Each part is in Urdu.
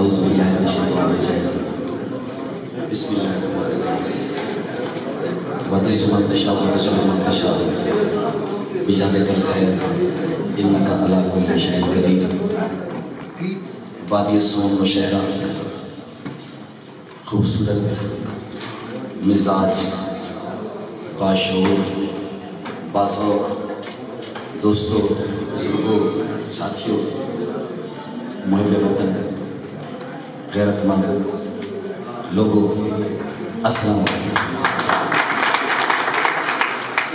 اعوذ باللہ من الشیطان الرجیم بسم اللہ الرحمن الرحیم وَدِسُ مَنْ تَشَاءُ وَتَسُلُ مَنْ تَشَاءُ بِجَادِكَ الْخَيْرِ إِنَّكَ عَلَىٰ كُلِّ شَيْءٍ قَدِيرٌ وادی سون مشاعرہ خوبصورت مزاج باشعور باذوق دوستوں بزرگوں ساتھیوں محب وطن غیرت مند لوگوں السلام علیکم۔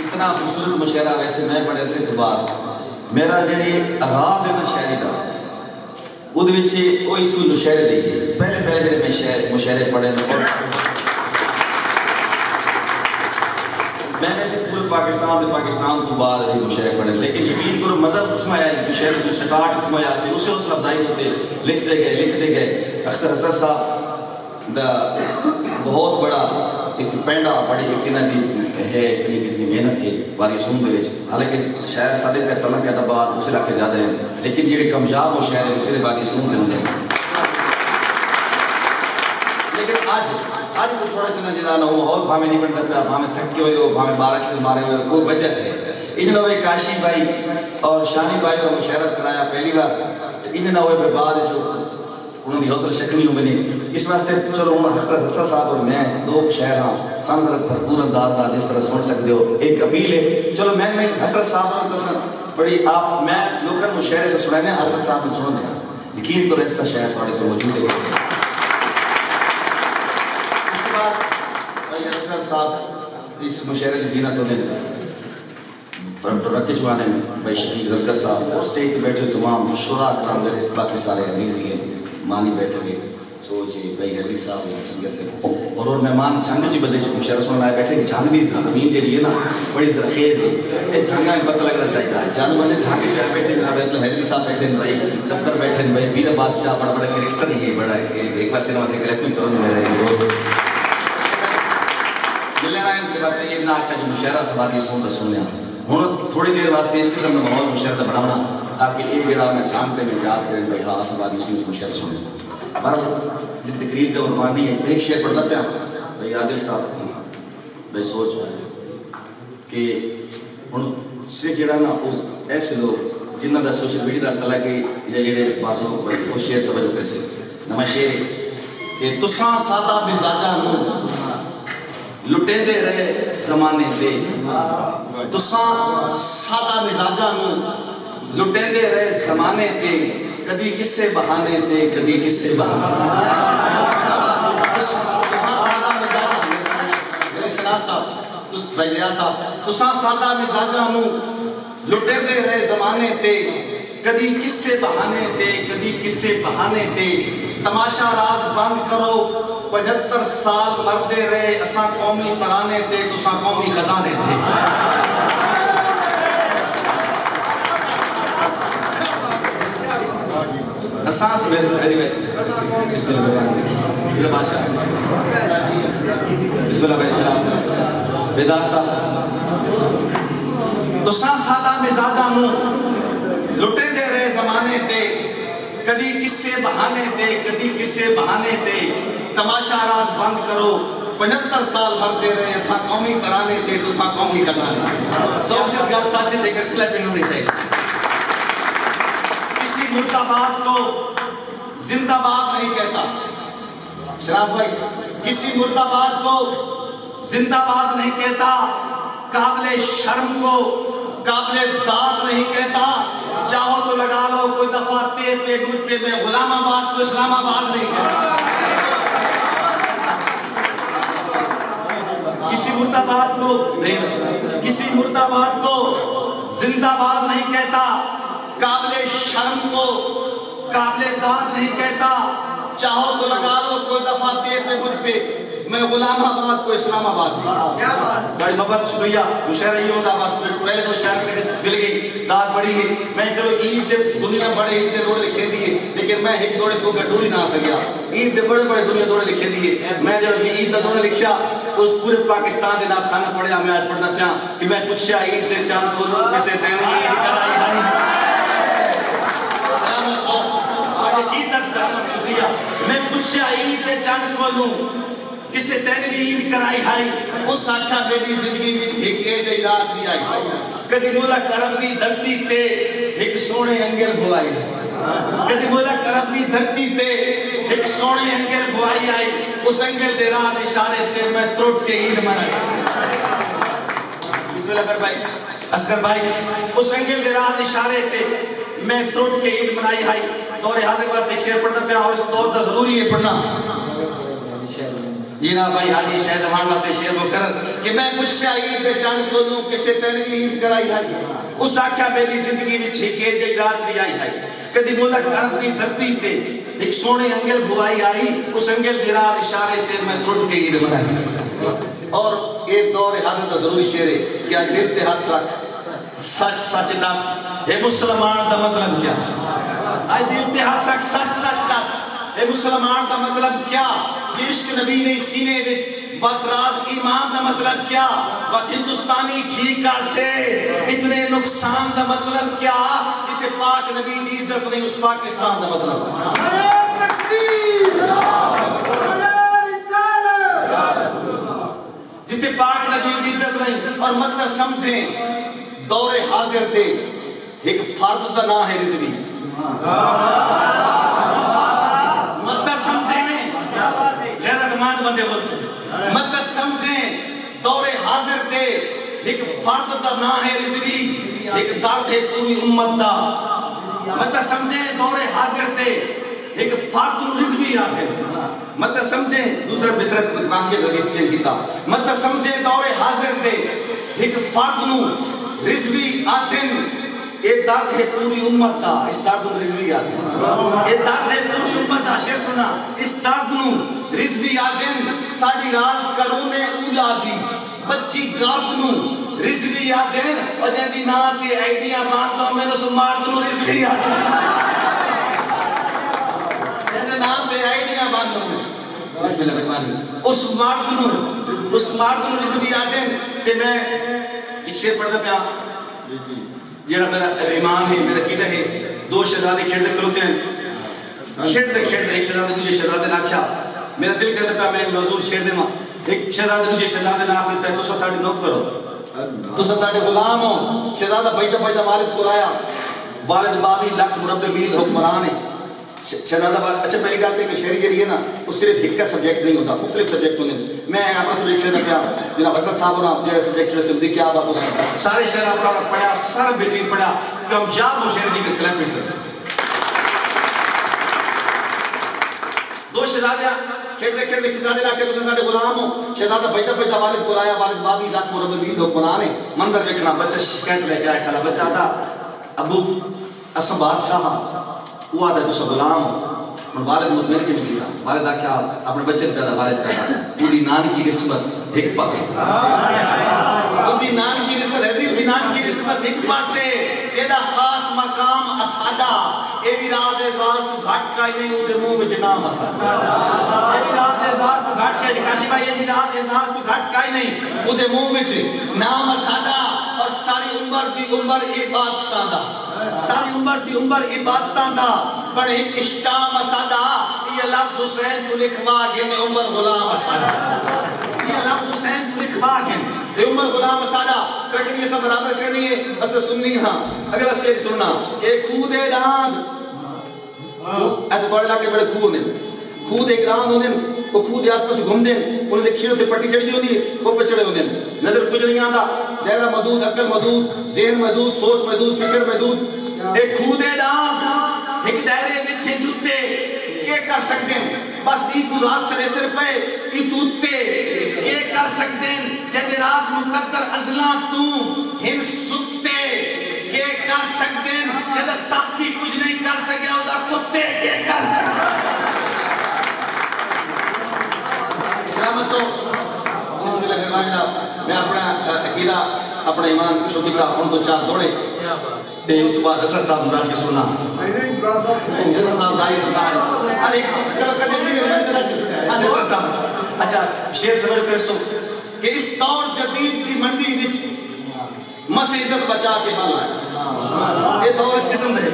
اتنا خوبصورت مشاعرہ ویسے میں پڑھے سے تو بعد میرا جڑی آغاز ہے نا شاعری کا وہ وہی تو مشاعرے دیکھیے پہلے میں مشاعرے پڑھے میں ویسے پورے پاکستان تو بعد ہی مشاعرے پڑھے لیکن یقین کرو مذہب اتنا آیا مشاعرے جو سٹارٹ اتنا آیا سے اسے حوصلہ افزائی ہوتے لکھتے گئے اختر حسرت صاحب دا بہت بڑا ایک پینڈا بڑی ایک دی ہے اتنی محنت ہے وادی سون دے وچ حالانکہ شاید سادے کا تعلق ہے بعد اسے علاقے زیادہ ہیں لیکن جڑے کامیاب مشاعرے اسے وادی سون دے ہوندے لیکن آج کو تھوڑا کنا جڑا نا ماحول بھاویں نہیں بنتا پیا بھاویں تھکے ہوئے ہو بھاویں بارش سے مارے ہوئے کوئی وجہ ہے انہاں ہوئے کاشی بھائی اور شانی بھائی کا مشاعرہ کرایا پہلی بار انہاں ہوئے بعد جو انہوں نے حوصلہ شکنی ہو بنی اس واسطے چلو حضرت صاحب اور میں دو شہر ہاں سن طرف بھرپور انداز نہ جس طرح سن سکتے ہو ایک اپیل ہے چلو میں حضرت صاحب اور بڑی آپ میں لوکل مشاعرے سے سنانے حضرت صاحب نے سن دیا یقین کرو ایسا شہر تھوڑے کو موجود ہے اس کے بعد بھائی اصغر صاحب اس مشاعرے کی زینت ہونے رکھے چوانے میں بھائی شفیق زرگر صاحب اور سٹیج پہ بیٹھے تمام شعراء کرام میرے باقی سارے عزیز ہیں مانی بیٹھے ہوئے سوچے بھائی حلی صاحب سنگے سے اور مہمان جھنگ جی بدے مشاعرہ سننے آئے بیٹھے جھنگ دی زمین جڑی ہے نا بڑی زرخیز ہے یہ جھنگا میں پتہ لگنا چاہیے ہے جان بندے جھنگ جی بیٹھے جناب اسلام حلی صاحب بیٹھے ہیں بھائی سب بیٹھے ہیں بھائی ویر بادشاہ بڑا بڑا کریکٹر ہی ہے بڑا ایک بار سینما سے کریکٹ میں کرو میرے دوست ملنا ہے ان کے بعد یہ نہ آکھا جو مشاعرہ سوادی سون دا سننے ہوں تھوڑی دیر واسطے اس قسم کا ماحول مشاعرہ بنانا تاکہ ایک جڑا میں جان پہ میں یاد کریں بھائی ہاں سوادی سون مشاعرہ سننے بہرحال جن تقریر کا عنوان نہیں ہے ایک شعر پڑھنا پیا بھائی عادل صاحب بھائی سوچ کہ ہن صرف جڑا نا ایسے لوگ جنہ دا سوشل میڈیا دا تعلق ہے جڑے بازو وہ شعر توجہ کر سکتے نواں شعر کہ تساں سادہ مزاجاں نوں لٹیندے رہے زمانے تے تساں سادہ مزاجاں نوں لٹیندے رہے زمانے تے کدی کسے بہانے تے کدی کسے بہانے تساں سادہ مزاجاں نوں لٹیندے رہے زمانے تے کدی کسے بہانے تے کدی کسے بہانے تے تماشا راز بند کرو 75 سال مردے رہے اساں قومی ترانے تے تساں قومی خزانے تے اساس میں بسم اللہ الرحمن بادشاہ بسم اللہ بھائی جناب بیدار صاحب تساں سادہ مزاجاں نوں لٹیندے رہے زمانے تے کدی کسے بہانے تے کدی کسے بہانے تے تماشا راز بند کرو 75 سال مردے رہے اساں قومی ترانے تے تساں قومی خزانے سوچت گل سچ دے کر کلپنگ ہونی چاہیے مرد آباد کو زندہ باد نہیں کہتا شراز بھائی کسی مرد آباد کو زندہ باد نہیں کہتا قابل شرم کو قابل داد نہیں کہتا چاہو تو لگا لو کوئی دفعہ تے پہ کچھ پہ میں غلام آباد کو اسلام آباد نہیں کہتا کسی مرد آباد کو کسی مرد آباد کو زندہ باد نہیں کہتا قابل شرم کو قابل داد نہیں کہتا چاہو تو لگا لو کوئی دفعہ تیر پہ مجھ پہ میں غلام آباد کو اسلام آباد نہیں بڑی محبت شکریہ مشاعرہ یہ ہوتا بس پہلے تو شاعر مل گئی داد بڑی ہے میں چلو عید دنیا بڑے عید دے روڑے لکھے دیئے لیکن میں ایک دوڑے کو گھٹوری نہ سکیا عید دے بڑے بڑے دنیا دوڑے لکھے دیئے میں جب بھی عید دا دوڑے لکھیا اس پورے پاکستان دے نات خانہ پڑھیا میں آج پڑھنا پیا کہ میں پوچھیا عید دے چاند کو لوگ کسے دین عید کرائی آئی پوچھا عید دے چند کولوں کسے تین بھی عید کرائی ہائی اس آکھا میری زندگی وچ ایک جہی رات بھی آئی کدی ملک عرب دی دھرتی تے ایک سونے انگل بوائی کدی ملک عرب دی دھرتی تے ایک سونے انگل بوائی آئی اس انگل دے رات اشارے تے میں ترٹ کے عید منائی بسم اللہ بھائی اصغر بھائی اس انگل دے رات اشارے تے میں ترٹ کے عید منائی ہائی دور حاضر کے واسطے ایک شعر پڑھنا پیا اور اس دور دا ضروری ہے پڑھنا جناب بھائی حاجی شاید ہمان واسطے شعر مکرر کہ میں پوچھا عید دے چند کولوں کسے تین عید کرائی ہے اس آکھیا میری زندگی وچ ایک جہی رات بھی آئی ہے کدی ملک عرب دی دھرتی تے ایک سونے انگل بوائی آئی اس انگل دی رات اشارے تے میں ترٹ کے عید منائی اور ایک دور حاضر دا ضروری شعر ہے کہ آج دل تے ہاتھ رکھ سچ سچ دس اے مسلمان دا مطلب کیا آج دل تے ہاتھ رکھ سچ سچ دس اے مسلمان دا مطلب کیا کہ عشق نبی نے سینے وچ بدراز ایمان دا مطلب کیا وقت ہندوستانی ٹھیکا سے اتنے نقصان دا مطلب کیا کہ پاک نبی دی عزت نہیں اس پاکستان دا مطلب جتے پاک نبی دی عزت نہیں اور مت سمجھیں دور حاضر دے ایک فرد دا نام ہے رضوی مت سمجھیں غیرت مند بندے بول سے مت سمجھیں دور حاضر دے ایک فرد دا نام ہے رضوی ایک درد ہے پوری امت دا مت سمجھیں دور حاضر دے ایک فرد نو رضوی آتے مت سمجھیں دوسرا بسرت کافی ردیف چین کیتا مت سمجھیں دور حاضر دے ایک فرد نو رضوی آتے یہ درد ہے پوری امت دا اس درد نو رضوی آتے یہ درد ہے پوری امت دا شیر سنا اس درد نو رضوی آتے ساڑی راز کرونے اولا دی بچی گارد نو رضوی آتے اور جہاں نا کے آئیڈیا باندھوں میں نسو مارد نو رضوی آتے جہاں نا کے آئیڈیا باندھوں میں بسم اللہ بھگوانی اس مارد نو رضوی آتے کہ میں ایک شیر پڑھنا پیا جیڑا میرا امام ہے میرا قیدہ ہے دو شہزادے کھیڑتے کھلوتے ہیں کھیڑتے ایک شہزادے مجھے شہزادے نہ کیا میرا دل کرنے پہ میں موضوع شیر دے ماں ایک شہزادے مجھے شہزادے نہ لیتا ہے تو سا ساڑھے نوک کرو تو سا ساڑھے غلام ہو شہزادہ بیٹا والد کو لایا والد 22 لاکھ مربع میل حکمران ہے شہزادہ اچھا پہلی گات ہے کہ شہری جڑی ہے نا وہ صرف ایک کا سبجیکٹ نہیں ہوتا مختلف سبجیکٹ ہونے میں اپنا سبجیکٹ شہر پیا جناب حضرت صاحب ہونا جڑے سبجیکٹ شہر سے کیا بات ہو سکتا سارے شہر اپنا پڑھا سارا بہترین پڑھا کمجاب ہو شہر دی کے کلیم پہ دو شہزادہ کھیڑتے شہزادے لا کے دوسرے ساڑھے غلام ہو شہزادہ بیٹا والد کو لایا والد 22 لاکھ مربع میل حکمران ہے منظر دیکھنا بچہ شکایت لے کے آئے کھلا بچہ آتا ابو اسم بادشاہ وہ آدھا تو سا غلام ہو والد مطمئن کے ملی تھا والد آکھا اپنے بچے پیدا والد پیدا پوری نان کی نسبت ایک پاس پوری نان کی نسبت حدیث بھی نان کی نسبت ایک پاس سے تیرا خاص مقام اسعدہ اے بھی راز اعزاز تو گھٹ کا ہی نہیں ہوتے منہ میں جنام اسعدہ اے بھی راز اعزاز تو گھٹ کا ہی نہیں کاشی بھائی اے بھی راز اعزاز تو گھٹ کا ہی نہیں ہوتے منہ میں نام اسعدہ اور ساری عمر دی عمر عبادتاں دا ساری عمر دی عمر عبادتاں دا بڑے ایک اشتام اسعدہ یہ لفظ حسین کو لکھوا گئے عمر غلام اسعدہ یہ لفظ حسین کو لکھوا گئے عمر غلام اسعدہ کرکنی ایسا برابر کرنی ہے اسے سننی ہاں اگر اسے سننا کہ خود راند ایسے بڑے علاقے بڑے خود ہیں خود ایک راند ہونے وہ خود آس پاس گھوم دیں انہیں دے کھیل سے پٹی چڑھی ہوتی ہے خوب پہ چڑھے ہونے نظر کچھ نہیں آتا دائرہ محدود عقل محدود ذہن محدود سوچ محدود فکر محدود ایک خود راند ایک دائرے بچے جتے کیا کر سکتے ہیں بس ایک رات سے سر پہ ای توتے کیا کر سکتے ہیں جب راز مقدر ازلان تو ہن سکتے کیا کر سکتے ہیں جب سب کی کچھ نہیں کر سکے ہوتا کتے کیا کر سکتے سلامت ہو بسم اللہ الرحمن الرحیم میں اپنا عقیدہ اپنا ایمان شکر کا ان کو چار دوڑے تے اس بعد حضرت صاحب مدار کے سننا حضرت صاحب دائی سلطان علی چلو قدم بھی حضرت صاحب اچھا شیر سمجھ کر سو کہ اس دور جدید کی منڈی وچ مس عزت بچا کے بھالا ہے یہ دور اس قسم ہے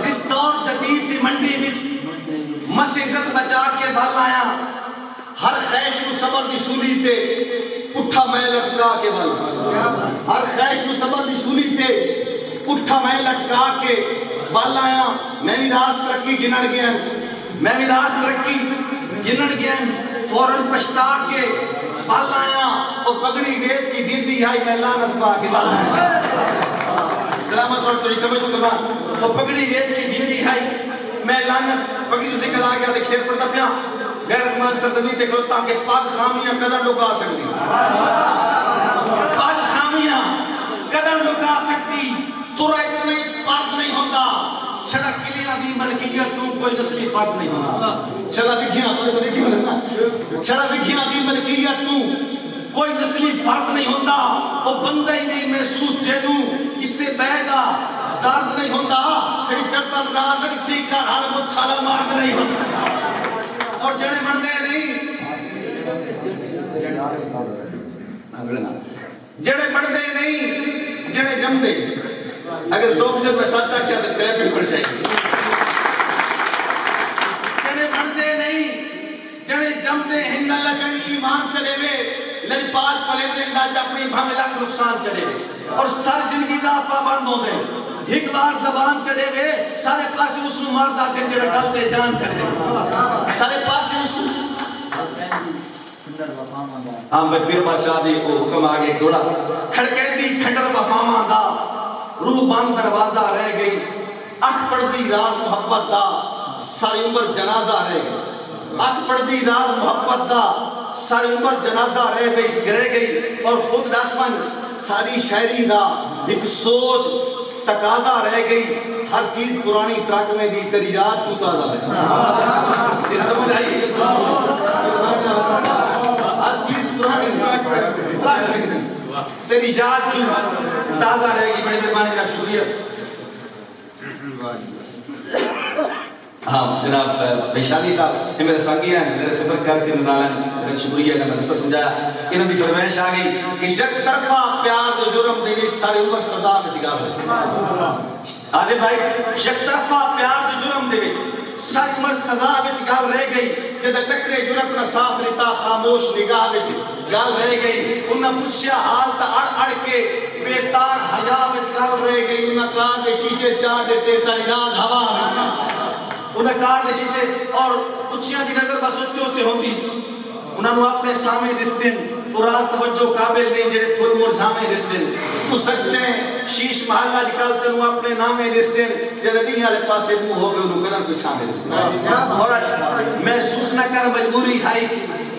اس دور جدید کی منڈی وچ مس عزت بچا کے بھالا ہے تے پٹھا میں لٹکا کے بل ہر خیش نو صبر دی سولی تے پٹھا میں لٹکا کے بل آیا میں بھی راز ترقی گنڑ گیا میں بھی راز ترقی گنڑ گیا فوراں پشتا کے بل آیا اور پگڑی ویچ کی دیندی آئی میں لعنت پا کے بل آیا سلامت اور تو سمجھ تو کمان وہ پگڑی ویچ کی دیندی آئی میں لعنت پگڑی سے کلا گیا دیکھ شیر پڑھتا پیا غیرت مند سرزمین تے کھلوتا کہ پاک خامیاں قدر لکا سکتی پاک خامیاں قدر لکا سکتی تو رائے اتنے پاک نہیں ہوتا چھڑا کلیاں دی ملکیت تو کوئی نسلی فرق نہیں ہوتا چھڑا بکھیاں دی ملکیت تو کوئی نسلی فرق نہیں ہوتا وہ بندہ ہی نہیں محسوس جینوں اس سے بہدہ درد نہیں ہوتا چھڑی چڑتل راز نہیں ٹھیک کر حال مجھ چھالا مارد نہیں ہوتا اور جڑے بندے نہیں جڑے بندے نہیں جڑے جمدے اگر سو فیصد میں سچا کیا تو تیرے پہ پڑ جائے گی جڑے بندے نہیں جڑے جمدے ہند اللہ جڑی ایمان چلے میں لڑ پال پلے دے اللہ اپنی بھام لاکھ نقصان چلے میں اور سر زندگی دا پابند ہو دے ایک بار زبان چلے گئے سارے پاسے اس نے مار داتے جڑے گل پہ جان چلے سارے پاسے اس ہم بے پیر بادشاہ دی کو حکم آگے دوڑا کھڑکے دی کھنڈر وفاما دا روح بان دروازہ رہ گئی اکھ پڑتی راز محبت دا ساری عمر جنازہ رہ گئی اکھ پڑتی راز محبت دا ساری عمر جنازہ رہ گئی اور خود داسمن ساری شاعری دا ایک سوچ تقاضا رہ گئی ہر چیز پرانی ترک میں دی تیری یاد تو تازہ رہ گئی سمجھ آئیے ہر چیز پرانی ترک میں دی تیری یاد کی تازہ رہے گی بڑی مہربانی جناب شکریہ ہاں جناب بھیشانی صاحب یہ میرے سانگیاں ہیں میرے سفر کر کے نالن میرے شکریہ نے میں نے سمجھایا انہوں نے فرمائش آ گئی کہ یک طرفہ پیار دو جرم دے گئی ساری عمر سزا میں سگار ہے آدھے بھائی یک طرفہ پیار دو جرم دے گئی ساری عمر سزا میں گال رہ گئی جدہ ٹکرے جرم نہ صاف رہتا خاموش نگاہ میں گال رہ گئی انہاں پوچھیا حال تا اڑ کے بیتار حیا میں گال رہ گئی انہاں کان دے شیشے چاہ دیتے ساری راز ہوا میں انہاں کان دے شیشے اور پوچھیاں دی نظر بس ہوتے ہوتے ہوندی انہاں نو اپنے سامنے دس دن پراز توجہ قابل نہیں جڑے پھر مور جھامے دس دن تو سچے شیش محلہ نکالتے نو اپنے نامے دس دن جڑے دنیا والے پاسے منہ ہو گئے انہوں کرن پچھانے دس دن اور محسوس نہ کر مجبوری ہے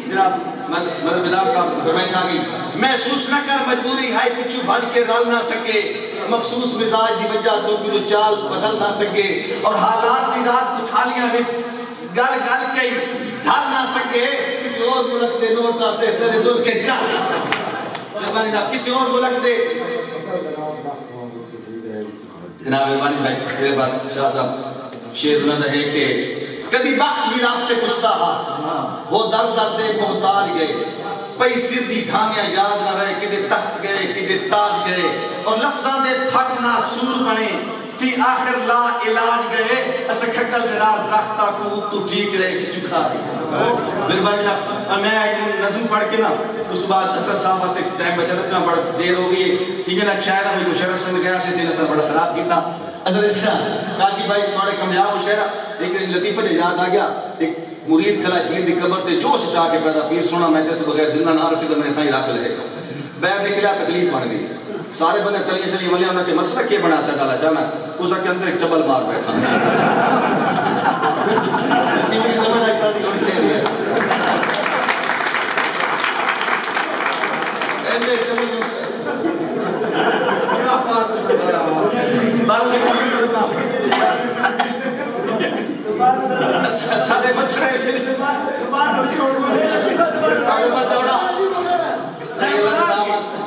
جناب مدر بیدار صاحب فرمائش آگئی محسوس نہ کر مجبوری ہے پچھو بھڑ کے رل نہ سکے مخصوص مزاج دی وجہ تو کہ چال بدل نہ سکے اور حالات دی رات کچھ حالیاں وچ گل گل کے ڈھال نہ سکے کسی اور ملک دے نوٹا سے تیرے دور کے چال نہ سکے جناب کسی اور ملک دے جناب ارمانی بھائی میرے بعد شاہ صاحب شیر انہوں نے ہے کہ کدی وقت بھی راستے کشتا وہ در در دے محتاج گئے پئی سر دی تھانیاں یاد نہ رہے کدے تخت گئے کدے تاج گئے اور لفظاں دے پھٹنا سور بنے فی آخر لا علاج گئے اسے کھکل دے راز رختہ کو تو ٹھیک رہے کہ چکھا دی میرے بارے جناب میں ایک نظم پڑھ کے نا اس بعد افراد صاحب واسطے ٹائم بچا رہتا ہوں بڑا دیر ہو گئی ہے یہ جناب خیال ہے مجھے مشاہرہ سن گیا سے دن اثر بڑا خراب کیتا اثر اس طرح کاشی بھائی تھوڑے کامیاب مشاہرہ ایک لطیفہ نے یاد آ گیا ایک مرید کھلا پیر دی قبر تے جوش چاہ کے پیدا پیر سونا میں تے تو بغیر زندہ نہ رسی تو میں تھائی رکھ لے بیعت نکلا تکلیف بڑھ گئی سارے بندے تلیے چلی ولی انہوں نے مسئلہ کیا بناتا ڈالا چانا اس کے اندر ایک چبل مار بیٹھا تیوری سمجھ آئیتا دی گھوڑ لے لیا ایندے ایک چبل بعد میں کسی کرتا سارے مچھرے سارے مچھوڑا نہیں اللہ دامت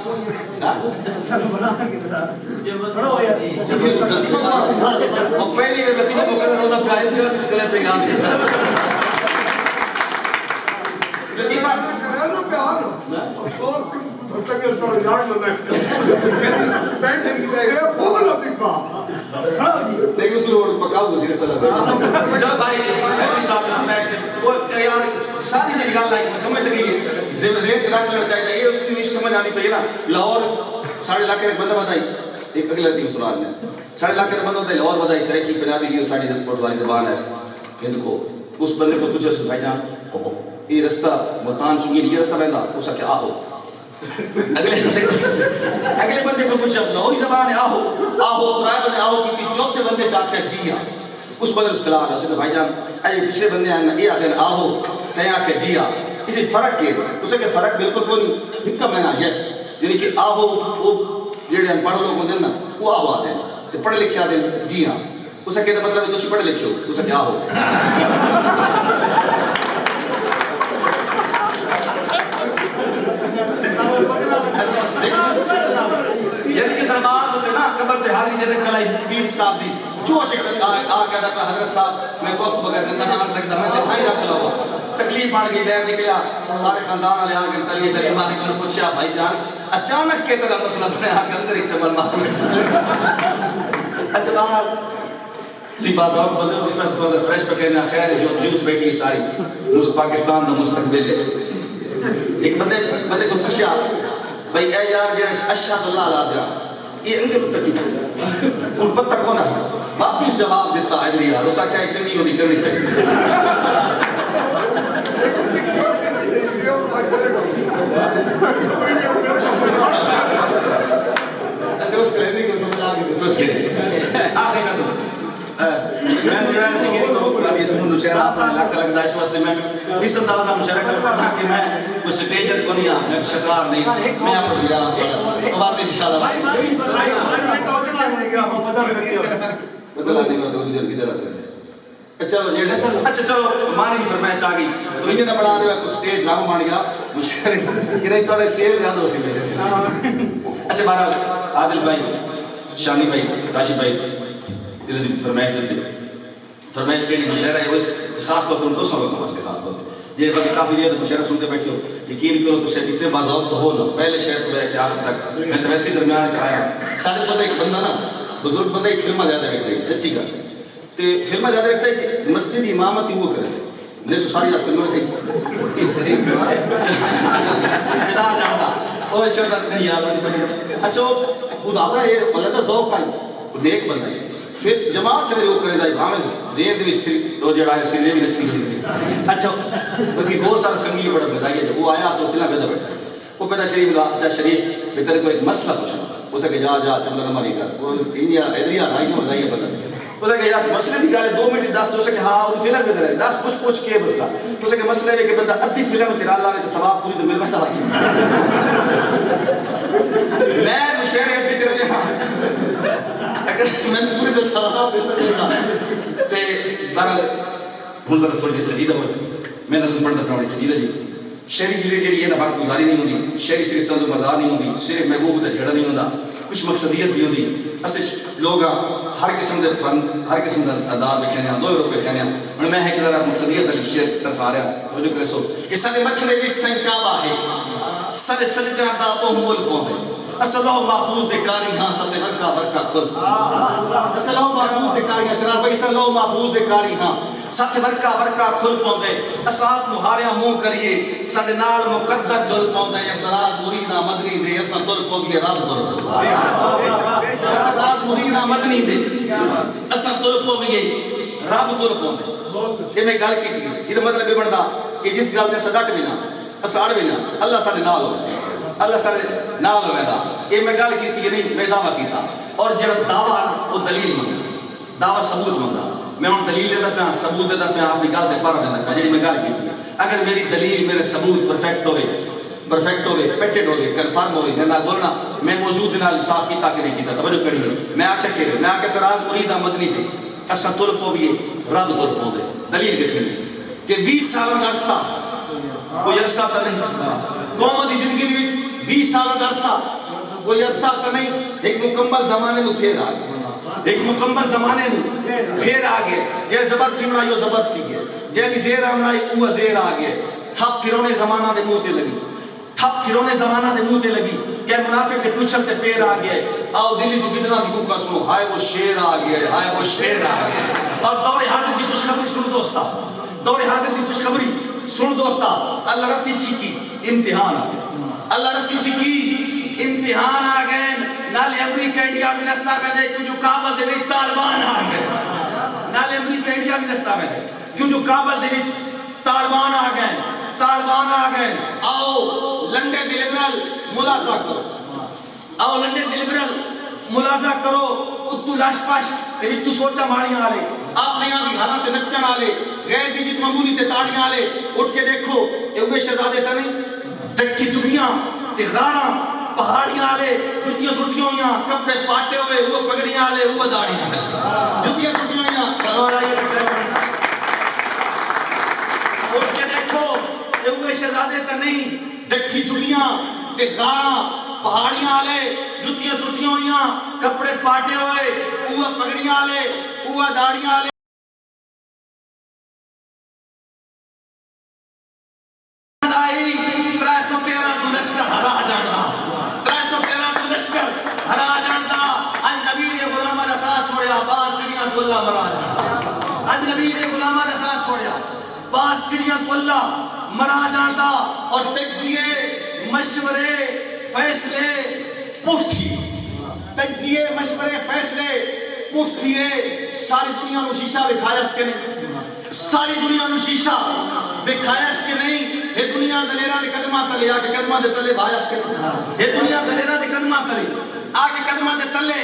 پہلی میں لطیفہ کو کرنا ہوتا پرائز کر چلے پیغام دیتا لطیفہ کرنا پیار افسوس سوچا کہ اس طرح یاد لگا پینٹنگ کی بیگ ہے فوق لطیفہ لیکن اس لوگ پکاؤ گزیر طلب چل بھائی صاحب بیٹھتے وہ تیار ساری جگہ کی گل ہے کہ سمجھ گئی ذہن رکھ لینا چاہیے یہ اس کی سمجھ آنی پئی نا لاہور ساڑھے لاکھ ایک بندہ بتائی ایک اگلا تین سوال میں ساڑھے لاکھ کا بندہ ہوتا ہے لاہور بتائی سرائکی پنجابی کی ساڑھی پٹواری زبان ہے ہند کو اس بندے کو پوچھا بھائی جان یہ رستہ ملتان چونگی یہ رستہ رہتا اس کا کیا آہو اگلے بندے کو پوچھا لاہوری زبان ہے آہو آہو رائے بندے آہو کی چوتھے بندے چاہتے ہیں جی ہاں اس بندے اس کلا آگا اس نے بھائی جان اے پچھلے بندے آئے یہ آتے ہیں آہو کہیں آکے جی ہاں اسی فرق کے اسے کہ فرق بالکل کوئی حکم ہے نا یس یعنی کہ آہو وہ جیڑے ہم پڑھ لوگ ہوتے ہیں نا وہ آہو آتے ہیں پڑھ لکھے آتے ہیں جی ہاں اسے کہتے مطلب ہے تو پڑھ لکھے ہو اسے کیا آہو یعنی کہ دربار ہوتے نا قبر دے حاضری جیسے کھلائی پیر صاحب دی جو شکل آ کہتا ہے حضرت صاحب میں کوت بغیر زندہ نہ آ سکتا میں دکھائی رکھ لوں تکلیف بڑھ گئی بیر نکلیا سارے خاندان والے آ کے تلیے سے ماں نے پوچھا بھائی جان اچانک کے طرح مسئلہ بنے آ کے اندر ایک چمل مار اچھا بات سی بات اور بندے اس میں سے فریش پہ کہنے خیر جو یوتھ بیٹھی ہے ساری پاکستان کا مستقبل ہے ایک بندے کو پوچھا بھائی اے یار جو اشہد اللہ علیہ درہ یہ انگے پتہ کی ان پتہ کون ہے واپس جواب دیتا ہے ادھر یار اسا کیا ایک چنگی ہونی کرنی چاہیے اچھا اس کلیمی کو سمجھ آگے سوچ کے آخری نظر میں مجھے نہیں کہ تو یہ سمجھ مشاہرہ آفا علاقہ لگتا ہے اس واسطے میں اس اندازہ کا مشاہرہ کرتا تھا کہ میں کوئی سٹیجر کو نہیں آ میں شکار نہیں میں آپ کو گرا پڑا بات انشاءاللہ بدل آنے میں دو جلد ادھر آتے ہیں چلو یہ اچھا چلو مانی کی فرمائش آ گئی تو انہیں نہ بڑھا دے کوئی سٹیج ڈرامہ مان گیا مشاہرہ کہ نہیں تھوڑے سیل زیادہ ہو سی میرے اچھا بہرحال عادل بھائی شانی بھائی کاشی بھائی دل دی فرمائش کے لیے مشاہرہ ہے وہ خاص طور پر ان دوسروں لوگوں واسطے خاص طور پر یہ بلکہ کافی دیر مشاہرہ سنتے بیٹھے ہو یقین کرو تو سے اتنے باضابط تو ہو نا پہلے شہر کو لے کے آخر تک میں تو ویسے درمیان چاہیا سارے بندہ ایک بندہ نا بزرگ بندہ ایک فلمہ زیادہ بیٹھ رہی سچی کا تو فلمہ زیادہ بیٹھتا ہے کہ مسجد امامت ہی وہ کرے میں نے ساری آپ فلموں تھی بدا جاتا اوہ شہدت نہیں یار اچھا وہ دعویٰ یہ علیہ ذوق کا نیک بندہ ہے پھر جماعت سے وہ کرے دائی بھاویں زین دے وچ دو جڑا ہے سیدھے بھی نچی گئی اچھا بلکہ بہت سارا سنگی بڑا مزاج ہے وہ آیا تو فلم پیدا بیٹھا وہ پیدا شریف لا شریف بہتر کو ایک مسئلہ پوچھا اسے کہ جا چملا نہ ماری کر وہ انڈیا ادھر آئی نہ مزاج بندہ اسے کہ یار مسئلے دی گل 2 منٹ 10 تو اسے کہ ہاں وہ فلم پیدا ہے 10 پوچھ کے بسلا اسے کہ مسئلہ ہے کہ بندہ ادھی فلم چلا لاوے تو ثواب پوری تو مل بندا میں مشاہرے کے چلے اگر میں پوری دس سالہ فلم دیکھا تے بہرحال ہن ذرا تھوڑی سجیدہ ہو میں نظم پڑھتا پڑھا سجیدہ جی شہری چیزیں جڑی ہے نا بات گزاری نہیں ہوندی شہری صرف تنظیم مردار نہیں ہوندی صرف محبوب دا جھڑا نہیں ہوندا کچھ مقصدیت بھی ہوندی اسے لوگ ہر قسم دے فن ہر قسم دا ادا وکھنے ہیں لوگ روپے کہنے ہیں اور میں ہے کہ ذرا مقصدیت علی شیخ طرف آ رہا توجہ کرے سو کہ سارے مچھلے وچ سنکاوا ہے سارے سجدہ دا تو مول پوندے اسلام محفوظ دے کاری ہاں ستے ورکا ورکا کھل اسلام محفوظ دے کاری ہاں شراز بھائی اسلام محفوظ دے کاری ہاں ستے ورکا ورکا کھل پوندے اسلام مہاریاں منہ کریے ستے نال مقدر جل پوندے اسراز مریدہ مدنی دے اسا دل پوندے رب دل اسراز مریدہ مدنی دے اسا دل پوندے رب دل پوندے یہ میں گل کی تھی یہ مطلب یہ بڑھتا کہ جس گل دے سڈٹ بھی نہ اساڑ بھی نہ اللہ سارے نال ہو اللہ سارے نال ہوئے دا یہ میں گل کی تھی نہیں میں دعویٰ کیتا اور جڑا دعویٰ وہ دلیل منگا دعویٰ ثبوت منگا میں ان دلیل دیتا پہ ثبوت دیتا پہ اپنی گل دے پارا دیتا پہ جڑی میں گل کی تھی اگر میری دلیل میرے ثبوت پرفیکٹ ہوئے پیٹڈ ہوئے کنفرم ہوئے میں نہ بولنا میں موجود نال صاف کیتا کہ نہیں کیتا توجہ کریے میں آپ چکے میں آپ کے سراز مرید آمدنی تھی اسا تل پو بھی رد تل پو دے دلیل دیکھیں کہ 20 سالوں کا عرصہ کوئی عرصہ تا نہیں قوم دی زندگی دی وچ 20 سالوں کا عرصہ کوئی عرصہ تا نہیں ایک مکمل زمانے میں پھر آ گئے ایک مکمل زمانے میں پھر آ گئے جے زبر تھی بنائی وہ زبر تھی گئے جے بھی زیر آمنائی وہ زیر آ گئے تھپ پھرونے زمانہ دے منہ تے لگی تھپ پھرونے زمانہ دے منہ تے لگی کہ منافق دے پوچھل تے پیر آ گئے آؤ دلی جو کتنا دی بھوکا سنو ہائے وہ شیر آ گئے ہائے وہ شیر آ گئے اور دور حاضر دی خوشخبری سن دوستا دور حاضر دی خوشخبری سن دوستا اللہ رسی چھکی امتحان آ گئے اللہ رسی چھکی امتحان آ گئے نالے امریکہ انڈیا بھی نستا پہ دے کیوں جو کابل دے ویچ طالبان آ گئے نالے امریکہ انڈیا بھی نستا پہ دے کیوں جو کابل دے ویچ طالبان آ گئے آؤ لنڈے دی لبرل ملازہ کرو آؤ لنڈے دی لبرل ملازہ کرو اتو لاش پاش تے وچو سوچا ماڑیاں آلے آپ نیاں دی حالات نچن آلے غیر دی جت معمولی تے تاڑیاں آلے اٹھ کے دیکھو یہ ہوئے شہزادے تا نہیں ڈکھی چگیاں تے غاراں پہاڑیاں آلے جتیاں ٹوٹیاں ہویاں کپڑے پاٹے ہوئے وہ پگڑیاں آلے وہ داڑیاں جتیاں ٹوٹیاں ہویاں سلام علیکم اٹھ کے دیکھو یہ ہوئے شہزادے تا نہیں ڈکھی چگیاں تے غاراں پہاڑیاں آلے جتیاں ٹوٹیاں ہویاں کپڑے پاٹے ہوئے وہ پگڑیاں آلے وہ داڑیاں آلے اج نبی نے غلامہ نے ساتھ چھوڑیا بعض چڑیاں کو اللہ مرا جانتا اور تجزیے مشورے فیصلے پوچھتی تجزیے مشورے فیصلے پوچھتی ہے ساری دنیا نو شیشہ بکھایا اس کے نہیں ساری دنیا نو شیشہ بکھایا اس کے نہیں یہ دنیا دلیرہ دے قدمہ تلے آکے قدمہ دے تلے بھایا اس کے نہیں یہ دنیا دلیرہ دے قدمہ تلے آکے قدمہ دے تلے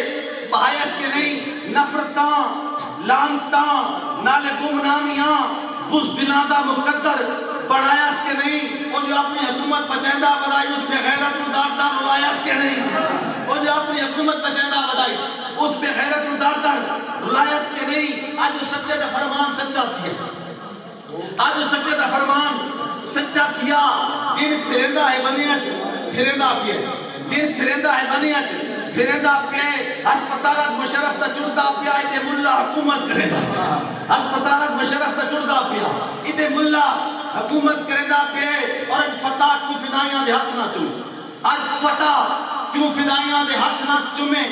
بھایا اس کے نہیں نفرتاں لانتاں نالے گمنامیاں بزدلان دا مقدر بڑھایا اس کے نہیں وہ جو اپنی حکومت بچائندہ بدائی اس پہ غیرت داردار رلایا اس کے نہیں وہ جو اپنی حکومت بچائندہ بدائی اس پہ غیرت داردار رلایا اس کے نہیں آج جو سچے دا فرمان سچا تھیا آج جو سچے دا فرمان سچا تھیا دن پھرندہ ہے بنیا چھے پھرندہ پیے دن پھرندہ ہے بنیا چھے پھرندہ پیے ہسپتالات مشرف تا چڑتا پیا ایدے ملا حکومت کرے دا ہسپتالات مشرف تا چڑتا پیا ایدے ملا حکومت کرے دا پیے اور اج فتح کیوں فدائیاں دے ہاتھ نہ چومے اج فتح کیوں فدائیاں دے ہاتھ نہ چومے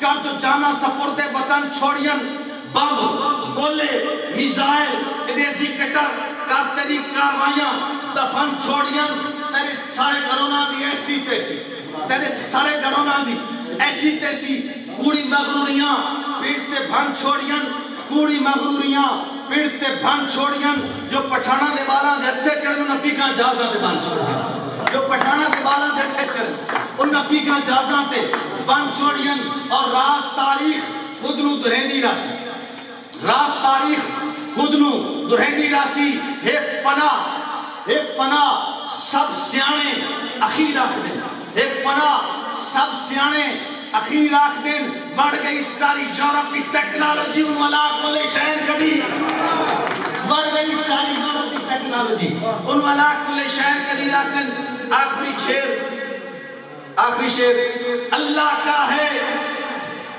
کر جو جانا سپورتے وطن چھوڑین بم گولے میزائل دیسی کٹر کر تیری کاروائیاں دفن چھوڑین تیرے سارے گھرونا دی ایسی تیسی تیرے سارے گھرونا دی ایسی تیسی کوڑی مغروریاں پیڑتے بھن چھوڑین کوڑی مغروریاں پیڑتے بھن چھوڑین جو پٹھانا دے بالا دے ہتھے چڑھن انہاں پیکاں جہازاں تے بھن چھوڑین جو پٹھانا دے بالا دے ہتھے چڑھن انہاں پیکاں جہازاں تے بھن چھوڑین اور راز تاریخ خود نو دہیندی راسی راز تاریخ خود نو دہیندی راسی ہے فنا سب سیانے اخیر آکھ دیں ہے فنا سب سیانے اخیر آکھ دیں بڑھ گئی ساری یورپی ٹیکنالوجی ان والا کلے شہر کدی بڑھ گئی ساری یورپی ٹیکنالوجی ان والا کلے شہر کدی آکھ دیں آخری شیر اللہ کا ہے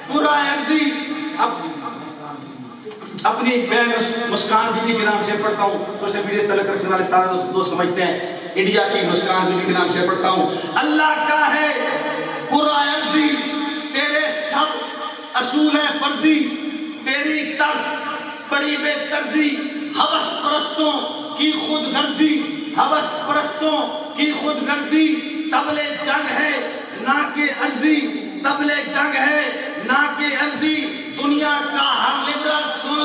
پورا عرضی اپنی میں مسکان بیوی کے نام سے پڑھتا ہوں سوشل میڈیا سے تعلق رکھنے والے سارے دوست سمجھتے ہیں انڈیا کی مسکان بیوی کے نام سے پڑھتا ہوں اللہ کا ہے قرآن عرضی تیرے سب اصول فرضی تیری طرز بڑی بے طرزی حوث پرستوں کی خود غرضی حوث پرستوں کی خود غرضی طبل جنگ ہے نہ کہ عرضی طبل جنگ ہے نہ کہ عرضی دنیا کا ہر لبرل سن